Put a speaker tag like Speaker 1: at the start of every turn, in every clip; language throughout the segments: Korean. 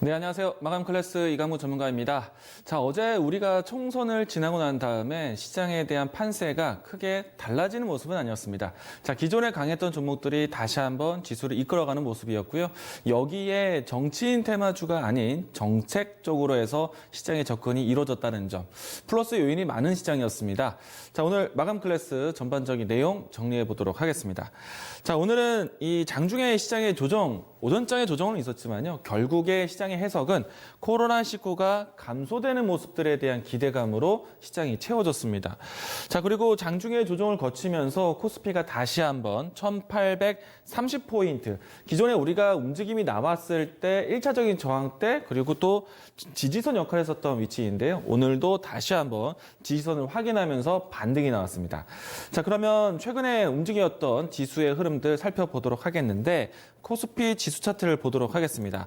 Speaker 1: 네, 안녕하세요. 마감 클래스 이강무 전문가입니다. 자, 어제 우리가 총선을 지나고 난 다음에 시장에 대한 판세가 크게 달라지는 모습은 아니었습니다. 자, 기존에 강했던 종목들이 다시 한번 지수를 이끌어가는 모습이었고요. 여기에 정치인 테마주가 아닌 정책적으로 해서 시장의 접근이 이루어졌다는 점, 플러스 요인이 많은 시장이었습니다. 자, 오늘 마감 클래스 전반적인 내용 정리해 보도록 하겠습니다. 자, 오늘은 이 장중에 시장의 조정, 오전장의 조정은 있었지만요. 결국에 시장의 해석은 코로나19가 감소되는 모습들에 대한 기대감으로 시장이 채워졌습니다. 자, 그리고 장중의 조정을 거치면서 코스피가 다시 한번 1830포인트. 기존에 우리가 움직임이 나왔을 때 1차적인 저항 때 그리고 또 지지선 역할을 했었던 위치인데요. 오늘도 다시 한번 지지선을 확인하면서 반등이 나왔습니다. 자, 그러면 최근에 움직였던 지수의 흐름들 살펴보도록 하겠는데 코스피 지수 차트를 보도록 하겠습니다.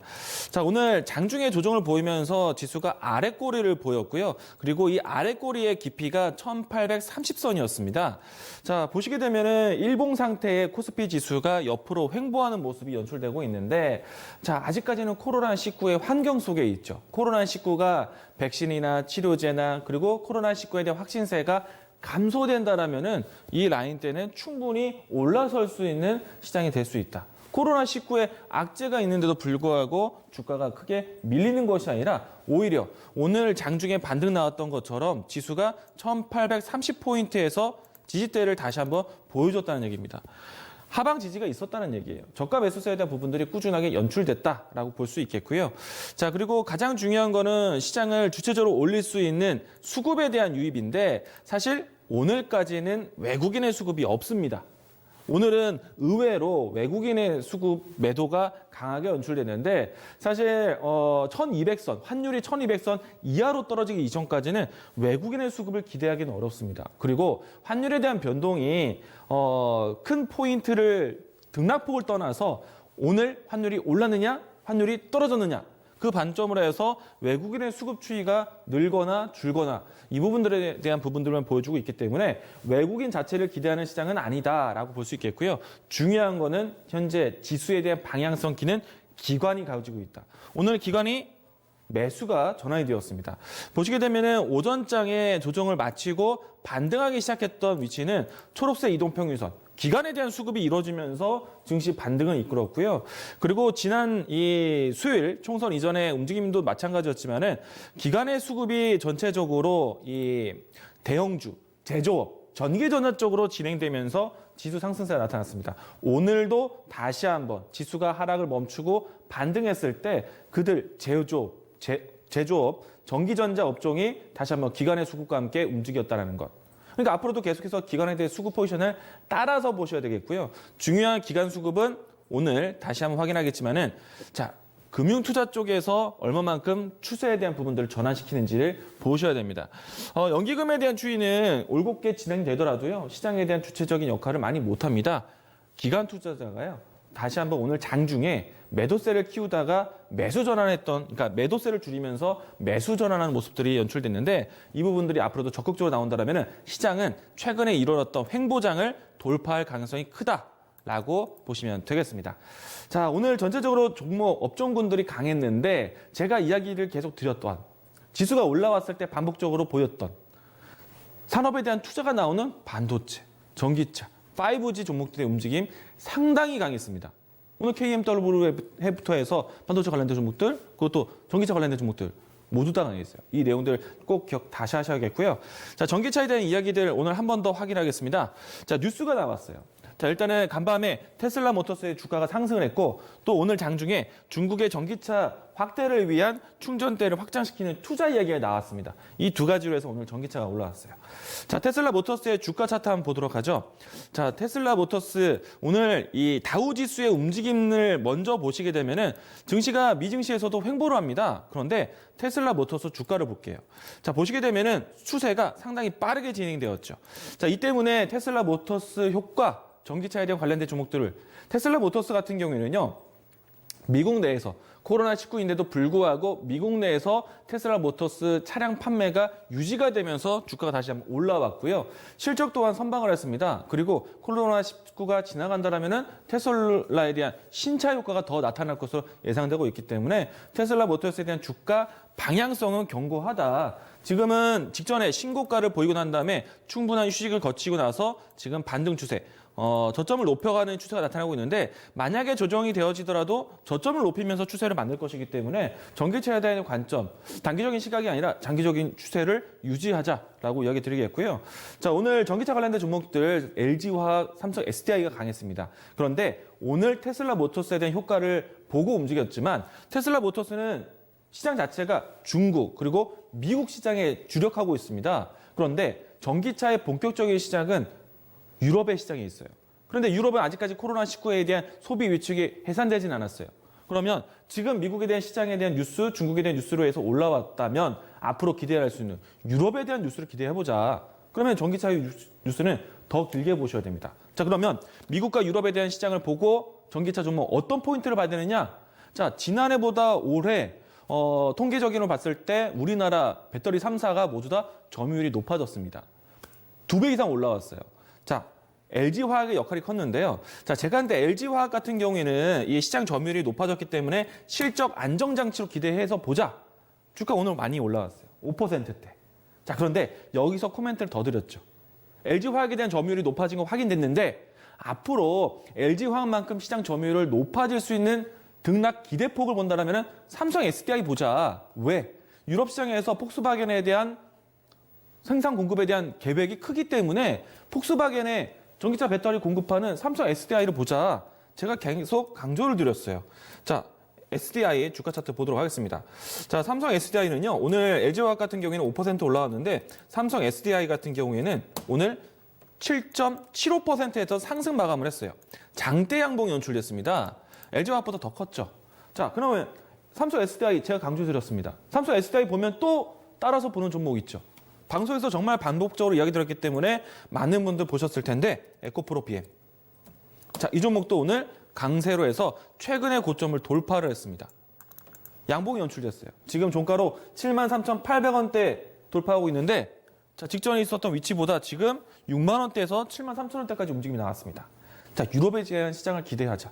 Speaker 1: 자, 오늘 장중의 조정을 보이면서 지수가 아래꼬리를 보였고요. 그리고 이 아래꼬리의 깊이가 1830선이었습니다. 자, 보시게 되면은 일봉 상태의 코스피 지수가 옆으로 횡보하는 모습이 연출되고 있는데, 자, 아직까지는 코로나19의 환경 속에 있죠. 코로나19가 백신이나 치료제나 그리고 코로나19에 대한 확진세가 감소된다라면은 이 라인대는 충분히 올라설 수 있는 시장이 될 수 있다. 코로나19에 악재가 있는데도 불구하고 주가가 크게 밀리는 것이 아니라 오히려 오늘 장중에 반등 나왔던 것처럼 지수가 1830포인트에서 지지대를 다시 한번 보여줬다는 얘기입니다. 하방 지지가 있었다는 얘기예요. 저가 매수세에 대한 부분들이 꾸준하게 연출됐다라고 볼 수 있겠고요. 자, 그리고 가장 중요한 거는 시장을 주체적으로 올릴 수 있는 수급에 대한 유입인데 사실 오늘까지는 외국인의 수급이 없습니다. 오늘은 의외로 외국인의 수급 매도가 강하게 연출되는데 사실 1200선, 환율이 1200선 이하로 떨어지기 이전까지는 외국인의 수급을 기대하기는 어렵습니다. 그리고 환율에 대한 변동이 큰 포인트를 등락폭을 떠나서 오늘 환율이 올랐느냐, 환율이 떨어졌느냐 그 관점으로 해서 외국인의 수급 추이가 늘거나 줄거나 이 부분들에 대한 부분들만 보여주고 있기 때문에 외국인 자체를 기대하는 시장은 아니다라고 볼 수 있겠고요. 중요한 거는 현재 지수에 대한 방향성기는 기관이 가지고 있다. 오늘 기관이 매수가 전환이 되었습니다. 보시게 되면은 오전장에 조정을 마치고 반등하기 시작했던 위치는 초록색 이동평균선. 기관에 대한 수급이 이루어지면서 증시 반등을 이끌었고요. 그리고 지난 이 수요일 총선 이전의 움직임도 마찬가지였지만은 기관의 수급이 전체적으로 이 대형주, 제조업, 전기전자 쪽으로 진행되면서 지수 상승세가 나타났습니다. 오늘도 다시 한번 지수가 하락을 멈추고 반등했을 때 그들 제조업, 전기전자 업종이 다시 한번 기관의 수급과 함께 움직였다는 것. 그러니까 앞으로도 계속해서 기관에 대해 수급 포지션을 따라서 보셔야 되겠고요. 중요한 기관 수급은 오늘 다시 한번 확인하겠지만은 자, 금융투자 쪽에서 얼마만큼 추세에 대한 부분들을 전환시키는지를 보셔야 됩니다. 연기금에 대한 추이는 올곧게 진행되더라도요. 시장에 대한 주체적인 역할을 많이 못합니다. 기관 투자자가요. 다시 한번 오늘 장중에 매도세를 키우다가 매수 전환했던, 그러니까 매도세를 줄이면서 매수 전환하는 모습들이 연출됐는데 이 부분들이 앞으로도 적극적으로 나온다면 시장은 최근에 이루어졌던 횡보장을 돌파할 가능성이 크다라고 보시면 되겠습니다. 자, 오늘 전체적으로 종목 업종군들이 강했는데 제가 이야기를 계속 드렸던 지수가 올라왔을 때 반복적으로 보였던 산업에 대한 투자가 나오는 반도체, 전기차, 5G 종목들의 움직임 상당히 강했습니다. 오늘 KMW부터 해서 반도체 관련된 종목들, 그것도 전기차 관련된 종목들 모두 다 강했어요. 이 내용들 꼭 기억 다시 하셔야겠고요. 자, 전기차에 대한 이야기들 오늘 한 번 더 확인하겠습니다. 자, 뉴스가 나왔어요. 자, 일단은 간밤에 테슬라 모터스의 주가가 상승을 했고 또 오늘 장중에 중국의 전기차 확대를 위한 충전대를 확장시키는 투자 이야기가 나왔습니다. 이 두 가지로 해서 오늘 전기차가 올라왔어요. 자, 테슬라 모터스의 주가 차트 한번 보도록 하죠. 자, 테슬라 모터스 오늘 이 다우지수의 움직임을 먼저 보시게 되면은 증시가 미증시에서도 횡보를 합니다. 그런데 테슬라 모터스 주가를 볼게요. 자, 보시게 되면은 추세가 상당히 빠르게 진행되었죠. 자, 이 때문에 테슬라 모터스 효과 전기차에 대한 관련된 종목들을 테슬라 모터스 같은 경우에는요. 미국 내에서 코로나19인데도 불구하고 미국 내에서 테슬라 모터스 차량 판매가 유지가 되면서 주가가 다시 한번 올라왔고요. 실적 또한 선방을 했습니다. 그리고 코로나19가 지나간다라면은 테슬라에 대한 신차 효과가 더 나타날 것으로 예상되고 있기 때문에 테슬라 모터스에 대한 주가 방향성은 견고하다. 지금은 직전에 신고가를 보이고 난 다음에 충분한 휴식을 거치고 나서 지금 반등 추세, 저점을 높여가는 추세가 나타나고 있는데 만약에 조정이 되어지더라도 저점을 높이면서 추세를 만들 것이기 때문에 전기차에 대한 관점, 단기적인 시각이 아니라 장기적인 추세를 유지하자라고 이야기 드리겠고요. 자, 오늘 전기차 관련된 종목들 LG화학, 삼성 SDI가 강했습니다. 그런데 오늘 테슬라 모터스에 대한 효과를 보고 움직였지만 테슬라 모터스는 시장 자체가 중국 그리고 미국 시장에 주력하고 있습니다. 그런데 전기차의 본격적인 시장은 유럽의 시장에 있어요. 그런데 유럽은 아직까지 코로나19에 대한 소비 위축이 해산되진 않았어요. 그러면 지금 미국에 대한 시장에 대한 뉴스, 중국에 대한 뉴스로 해서 올라왔다면 앞으로 기대할 수 있는 유럽에 대한 뉴스를 기대해보자. 그러면 전기차의 뉴스는 더 길게 보셔야 됩니다. 자, 그러면 미국과 유럽에 대한 시장을 보고 전기차 종목 어떤 포인트를 봐야 되느냐? 자, 지난해보다 올해 통계적인으로 봤을 때 우리나라 배터리 3사가 모두 다 점유율이 높아졌습니다. 2배 이상 올라왔어요. 자, LG화학의 역할이 컸는데요. 자, 제가 한데 LG화학 같은 경우에는 이 시장 점유율이 높아졌기 때문에 실적 안정장치로 기대해서 보자. 주가 오늘 많이 올라왔어요. 5%대. 자, 그런데 여기서 코멘트를 더 드렸죠. LG화학에 대한 점유율이 높아진 거 확인됐는데 앞으로 LG화학만큼 시장 점유율을 높아질 수 있는 등락 기대폭을 본다면 삼성 SDI 보자. 왜? 유럽 시장에서 폭스바겐에 대한 생산 공급에 대한 계획이 크기 때문에 폭스바겐의 전기차 배터리 공급하는 삼성 SDI를 보자. 제가 계속 강조를 드렸어요. 자, SDI 주가 차트 보도록 하겠습니다. 자, 삼성 SDI는요, 오늘 LG화학 같은 경우에는 5% 올라왔는데 삼성 SDI 같은 경우에는 오늘 7.75%에서 상승 마감을 했어요. 장대 양봉이 연출됐습니다. LG화학보다 더 컸죠. 자, 그러면 삼성 SDI 제가 강조드렸습니다. 삼성 SDI 보면 또 따라서 보는 종목 있죠. 방송에서 정말 반복적으로 이야기 드렸기 때문에 많은 분들 보셨을 텐데 에코프로 BM. 자, 이 종목도 오늘 강세로 해서 최근의 고점을 돌파를 했습니다. 양봉이 연출됐어요. 지금 종가로 73,800원대 돌파하고 있는데 자, 직전에 있었던 위치보다 지금 6만 원대에서 73,000원대까지 움직임이 나왔습니다. 자, 유럽에 대한 시장을 기대하자.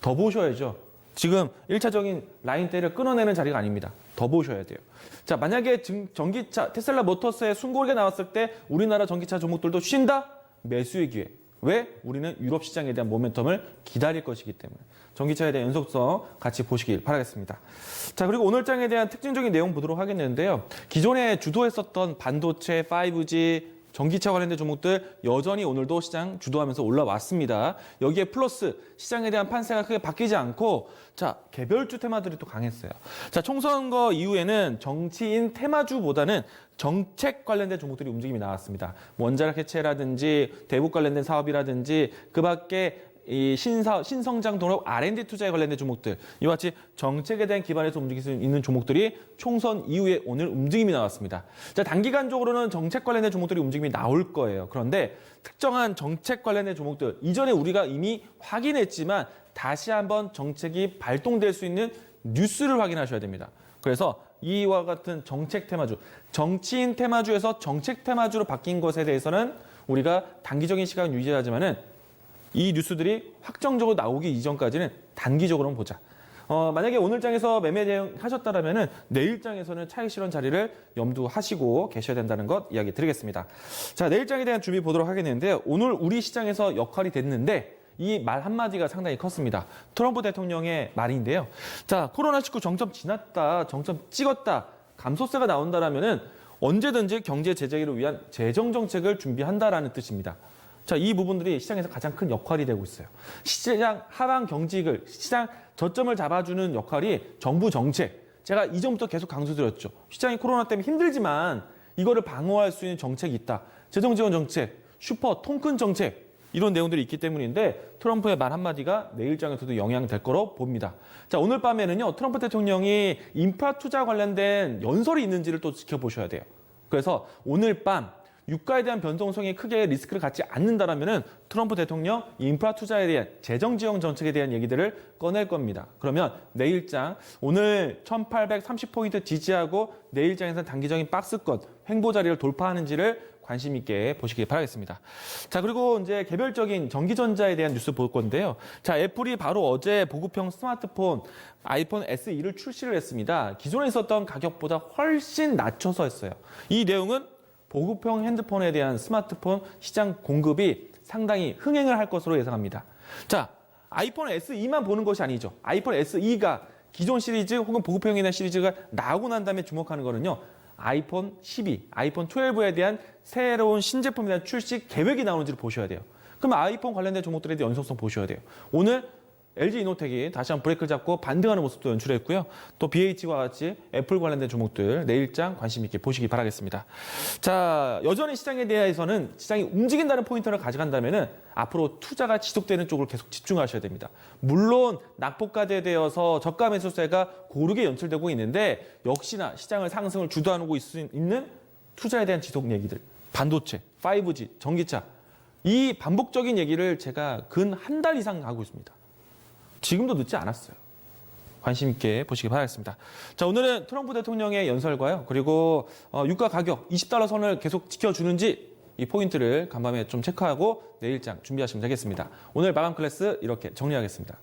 Speaker 1: 더 보셔야죠. 지금 1차적인 라인대를 끊어내는 자리가 아닙니다. 더 보셔야 돼요. 자, 만약에 전기차, 테슬라 모터스의 순고리가 나왔을 때 우리나라 전기차 종목들도 쉰다? 매수의 기회. 왜? 우리는 유럽 시장에 대한 모멘텀을 기다릴 것이기 때문에. 전기차에 대한 연속성 같이 보시길 바라겠습니다. 자, 그리고 오늘 장에 대한 특징적인 내용 보도록 하겠는데요. 기존에 주도했었던 반도체, 5G, 전기차 관련된 종목들 여전히 오늘도 시장 주도하면서 올라왔습니다. 여기에 플러스 시장에 대한 판세가 크게 바뀌지 않고 자, 개별주 테마들이 또 강했어요. 자, 총선거 이후에는 정치인 테마주보다는 정책 관련된 종목들이 움직임이 나왔습니다. 원자력 해체라든지 대북 관련된 사업이라든지 그 밖에 이 신성장 동력 R&D 투자에 관련된 종목들, 이와 같이 정책에 대한 기반에서 움직일 수 있는 종목들이 총선 이후에 오늘 움직임이 나왔습니다. 자, 단기간적으로는 정책 관련된 종목들이 움직임이 나올 거예요. 그런데 특정한 정책 관련된 종목들, 이전에 우리가 이미 확인했지만 다시 한번 정책이 발동될 수 있는 뉴스를 확인하셔야 됩니다. 그래서 이와 같은 정책 테마주, 정치인 테마주에서 정책 테마주로 바뀐 것에 대해서는 우리가 단기적인 시간을 유지하지만은 이 뉴스들이 확정적으로 나오기 이전까지는 단기적으로는 보자. 만약에 오늘 장에서 매매 대응하셨다면 내일 장에서는 차익 실현 자리를 염두하시고 계셔야 된다는 것 이야기 드리겠습니다. 자, 내일 장에 대한 준비 보도록 하겠는데요. 오늘 우리 시장에서 역할이 됐는데 이 말 한마디가 상당히 컸습니다. 트럼프 대통령의 말인데요. 자, 코로나19 정점 지났다, 정점 찍었다, 감소세가 나온다라면은 언제든지 경제 제재를 위한 재정 정책을 준비한다라는 뜻입니다. 자, 이 부분들이 시장에서 가장 큰 역할이 되고 있어요. 시장 하방 경직을, 시장 저점을 잡아주는 역할이 정부 정책. 제가 이전부터 계속 강조드렸죠. 시장이 코로나 때문에 힘들지만 이거를 방어할 수 있는 정책이 있다. 재정 지원 정책, 슈퍼 통큰 정책 이런 내용들이 있기 때문인데 트럼프의 말 한마디가 내일장에서도 영향될 거로 봅니다. 자, 오늘 밤에는요. 트럼프 대통령이 인프라 투자 관련된 연설이 있는지를 또 지켜보셔야 돼요. 그래서 오늘 밤 유가에 대한 변동성이 크게 리스크를 갖지 않는다라면은 트럼프 대통령 인프라 투자에 대한 재정 지원 정책에 대한 얘기들을 꺼낼 겁니다. 그러면 내일장 오늘 1830포인트 지지하고 내일장에서 단기적인 박스권 횡보 자리를 돌파하는지를 관심 있게 보시기 바라겠습니다. 자, 그리고 이제 개별적인 전기전자에 대한 뉴스 볼 건데요. 자, 애플이 바로 어제 보급형 스마트폰 아이폰 SE를 출시를 했습니다. 기존에 있었던 가격보다 훨씬 낮춰서 했어요. 이 내용은 보급형 핸드폰에 대한 스마트폰 시장 공급이 상당히 흥행을 할 것으로 예상합니다. 자, 아이폰 SE만 보는 것이 아니죠. 아이폰 SE가 기존 시리즈 혹은 보급형에 대한 시리즈가 나오고 난 다음에 주목하는 거는요. 아이폰 12, 아이폰 12에 대한 새로운 신제품에 대한 출시 계획이 나오는지를 보셔야 돼요. 그러면 아이폰 관련된 종목들에 대한 연속성 보셔야 돼요. 오늘 LG 이노텍이 다시 한번 브레이크를 잡고 반등하는 모습도 연출했고요. 또 BH와 같이 애플 관련된 종목들 내일장 관심 있게 보시기 바라겠습니다. 자, 여전히 시장에 대해서는 시장이 움직인다는 포인트를 가져간다면은 앞으로 투자가 지속되는 쪽으로 계속 집중하셔야 됩니다. 물론 낙폭과대에 되어서 저가 매수세가 고르게 연출되고 있는데 역시나 시장을 상승을 주도하고 있는 투자에 대한 지속 얘기들, 반도체, 5G, 전기차 이 반복적인 얘기를 제가 근 한 달 이상 하고 있습니다. 지금도 늦지 않았어요. 관심 있게 보시기 바라겠습니다. 자, 오늘은 트럼프 대통령의 연설과요. 그리고 유가 가격 20달러 선을 계속 지켜주는지 이 포인트를 간밤에 좀 체크하고 내일장 준비하시면 되겠습니다. 오늘 마감 클래스 이렇게 정리하겠습니다.